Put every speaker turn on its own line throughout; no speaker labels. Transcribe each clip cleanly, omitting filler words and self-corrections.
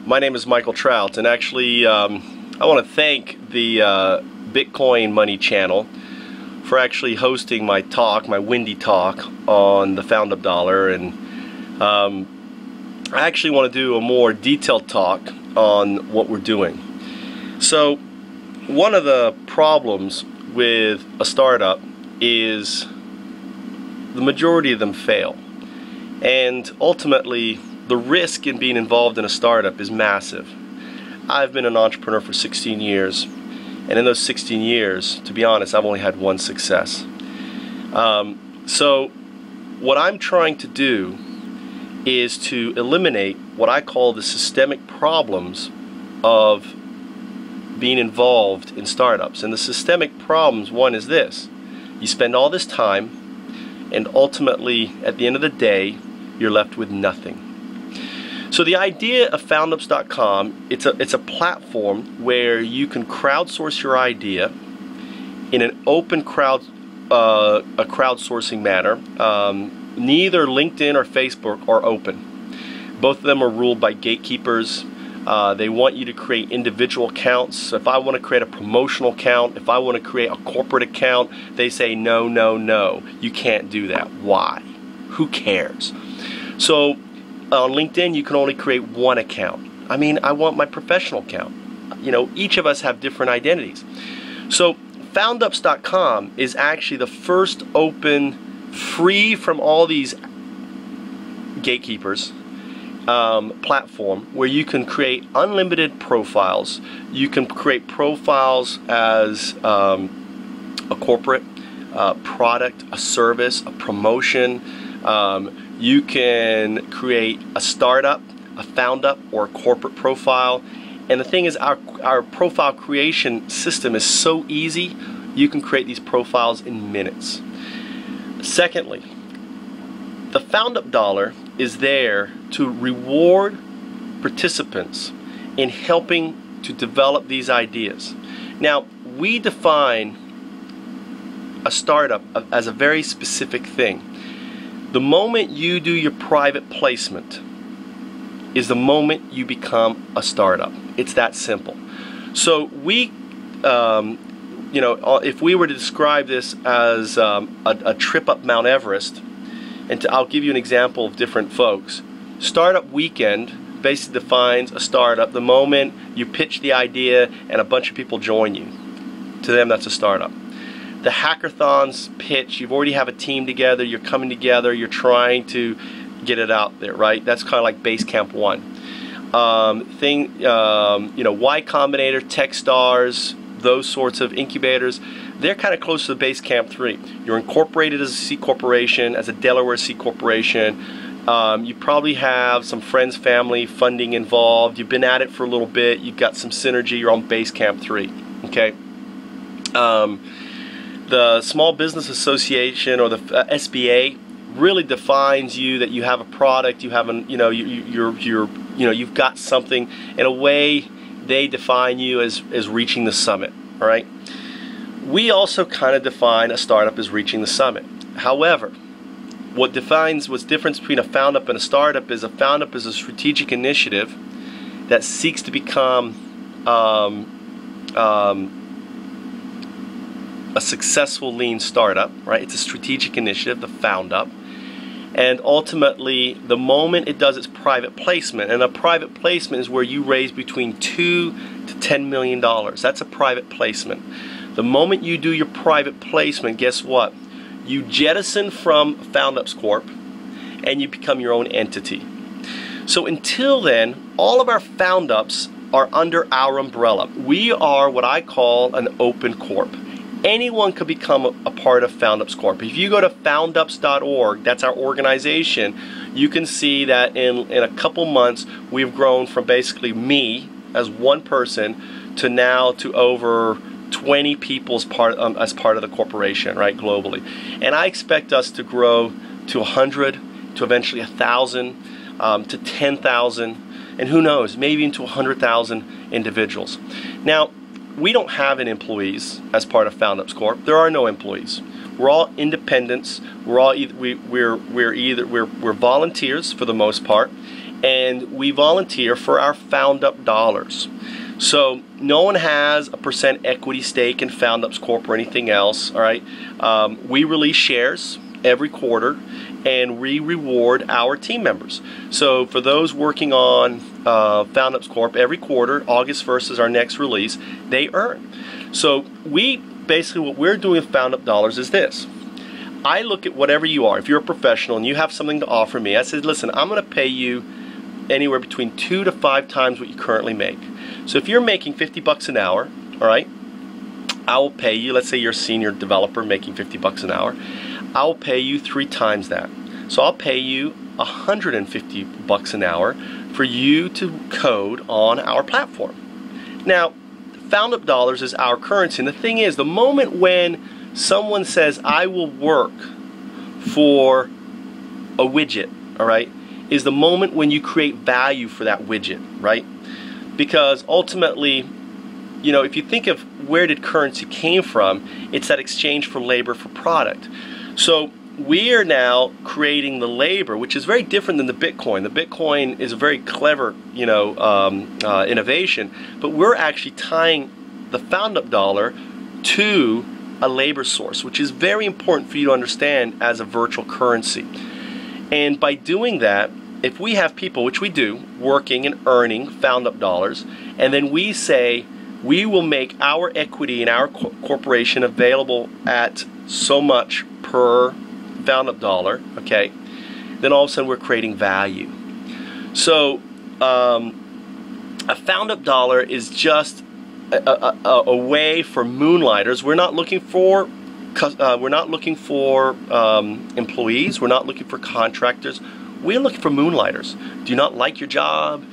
My name is Michael Trout, and actually I want to thank the Bitcoin Money channel for actually hosting my talk, my windy talk on the Foundup dollar, and I actually want to do a more detailed talk on what we're doing. So one of the problems with a startup is the majority of them fail, and ultimately the risk in being involved in a startup is massive. I've been an entrepreneur for 16 years, and in those 16 years, to be honest, I've only had one success. So what I'm trying to do is to eliminate what I call the systemic problems of being involved in startups. And the systemic problems, one is this: you spend all this time, and ultimately at the end of the day you're left with nothing. So the idea of Foundups.com, it's a platform where you can crowdsource your idea in an open crowdsourcing manner. Neither LinkedIn or Facebook are open. Both of them are ruled by gatekeepers. They want you to create individual accounts. So if I want to create a promotional account, if I want to create a corporate account, they say no, no, no, you can't do that. Why? Who cares? So on LinkedIn, you can only create one account. I mean, I want my professional account. You know, each of us have different identities. So Foundups.com is actually the first open, free from all these gatekeepers platform where you can create unlimited profiles. You can create profiles as a corporate product, a service, a promotion. You can create a startup, a Foundup, or a corporate profile. And the thing is, our profile creation system is so easy, you can create these profiles in minutes. Secondly, the Foundup dollar is there to reward participants in helping to develop these ideas. Now, we define a startup as a very specific thing. The moment you do your private placement is the moment you become a startup. It's that simple. So we, you know, if we were to describe this as a trip up Mount Everest, and I'll give you an example of different folks. Startup Weekend basically defines a startup the moment you pitch the idea and a bunch of people join you. To them, that's a startup. The hackathons pitch, you already have a team together, you're coming together, you're trying to get it out there, right? That's kind of like Basecamp 1. You know, Y Combinator, Techstars, those sorts of incubators, they're kind of close to the Basecamp 3. You're incorporated as a C corporation, as a Delaware C corporation. You probably have some friends, family, funding involved. You've been at it for a little bit. You've got some synergy. You're on Basecamp 3. Okay. The Small Business Association, or the SBA, really defines you that you have a product. You have an, you know, you've got something. In a way, they define you as reaching the summit. All right. We also kind of define a startup as reaching the summit. However, what's difference between a Foundup and a startup is a Foundup is a strategic initiative that seeks to become a successful lean startup, right? It's a strategic initiative, the Foundup. And ultimately, the moment it does its private placement, and a private placement is where you raise between $2 to $10 million. That's a private placement. The moment you do your private placement, guess what? You jettison from Foundups Corp and you become your own entity. So until then, all of our Foundups are under our umbrella. We are what I call an open corp. Anyone could become a part of Foundups Corp. If you go to foundups.org, that's our organization, you can see that in a couple months we've grown from basically me as one person to now to over 20 people as part of the corporation, right, globally. And I expect us to grow to 100, to eventually 1,000, to 10,000, and who knows, maybe into 100,000 individuals. Now, we don't have any employees as part of Foundups Corp. There are no employees. We're all independents. We're all we're volunteers for the most part, and we volunteer for our Foundup dollars. So no one has a % equity stake in Foundup's Corp or anything else, all right? We release shares every quarter, and we reward our team members. So for those working on Foundup's Corp, every quarter, August 1st is our next release, they earn. So we basically, what we're doing with Foundup dollars is this. I look at whatever you are. If you're a professional and you have something to offer me, I said, listen, I'm going to pay you anywhere between 2 to 5 times what you currently make. So if you're making $50 an hour, all right, I will pay you, let's say you're a senior developer making $50 an hour, I'll pay you 3 times that. So I'll pay you $150 an hour for you to code on our platform. Now, Foundup dollars is our currency, and the thing is, the moment when someone says, I will work for a widget, all right, is the moment when you create value for that widget, right? Because ultimately, you know, if you think of where did currency came from, it's that exchange for labor for product. So we are now creating the labor, which is very different than the Bitcoin. The Bitcoin is a very clever, you know, innovation, but we're actually tying the Foundup dollar to a labor source, which is very important for you to understand as a virtual currency. And by doing that, if we have people, which we do, working and earning Foundup dollars, and then we say we will make our equity in our corporation available at so much per Foundup dollar, okay, then all of a sudden we're creating value. So a Foundup dollar is just a way for moonlighters. We're not looking for employees. We're not looking for contractors. We're looking for moonlighters. Do you not like your job?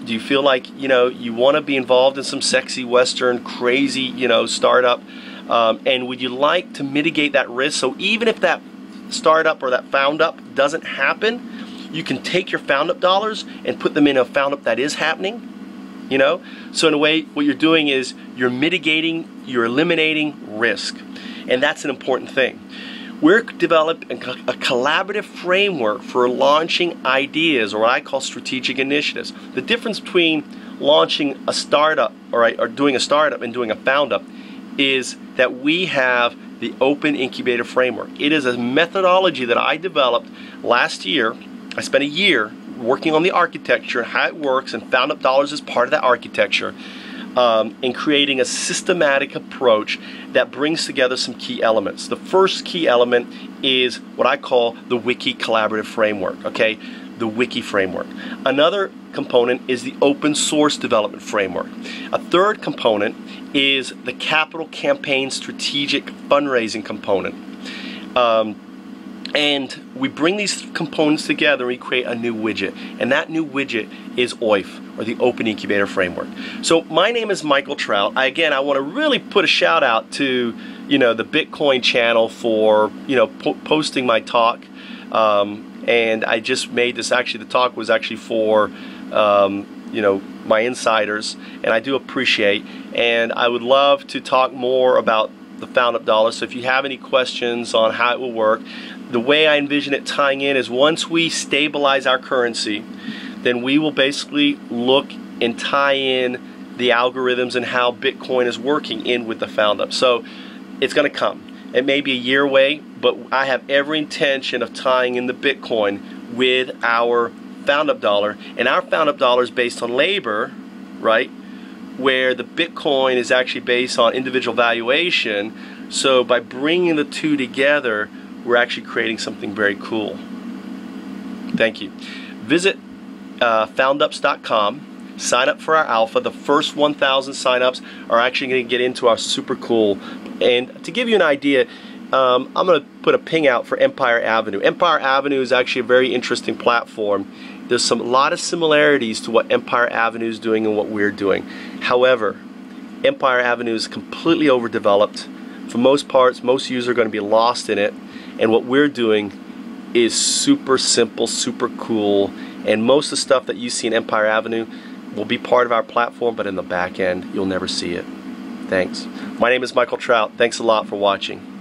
Do you feel like, you know, you want to be involved in some sexy Western crazy, you know, startup? And would you like to mitigate that risk? So even if that startup or that Foundup doesn't happen, you can take your Foundup dollars and put them in a Foundup that is happening. You know, so in a way, what you're doing is you're mitigating, you're eliminating risk, and that's an important thing. We're developing a collaborative framework for launching ideas, or what I call strategic initiatives. The difference between launching a startup, or doing a startup and doing a Foundup, is that we have the open incubator framework. It is a methodology that I developed last year. I spent a year working on the architecture, how it works, and Foundup dollars is part of that architecture, and creating a systematic approach that brings together some key elements. The first key element is what I call the Wiki Collaborative Framework, okay? The Wiki Framework. Another component is the Open Source Development Framework. A third component is the Capital Campaign Strategic Fundraising component. And we bring these components together and we create a new widget. And that new widget is OIF, or the Open Incubator Framework. So my name is Michael Trout. Again, I want to really put a shout out to, you know, the Bitcoin channel for, you know, posting my talk. And I just made this, actually the talk was actually for, you know, my insiders, and I do appreciate. And I would love to talk more about the Foundup dollar. So if you have any questions on how it will work, the way I envision it tying in is once we stabilize our currency, then we will basically look and tie in the algorithms and how Bitcoin is working in with the Foundup. So it's going to come. It may be a year away, but I have every intention of tying in the Bitcoin with our Foundup dollar. And our Foundup dollar is based on labor, right? Where the Bitcoin is actually based on individual valuation. So by bringing the two together, we're actually creating something very cool. Thank you. Visit foundups.com. Sign up for our alpha. The first 1,000 signups are actually going to get into our super cool. And to give you an idea, I'm going to put a ping out for Empire Avenue. Empire Avenue is actually a very interesting platform. There's a lot of similarities to what Empire Avenue is doing and what we're doing. However, Empire Avenue is completely overdeveloped. For most parts, most users are going to be lost in it. And what we're doing is super simple, super cool. And most of the stuff that you see in Empire Avenue will be part of our platform, but in the back end, you'll never see it. Thanks. My name is Michael Trout. Thanks a lot for watching.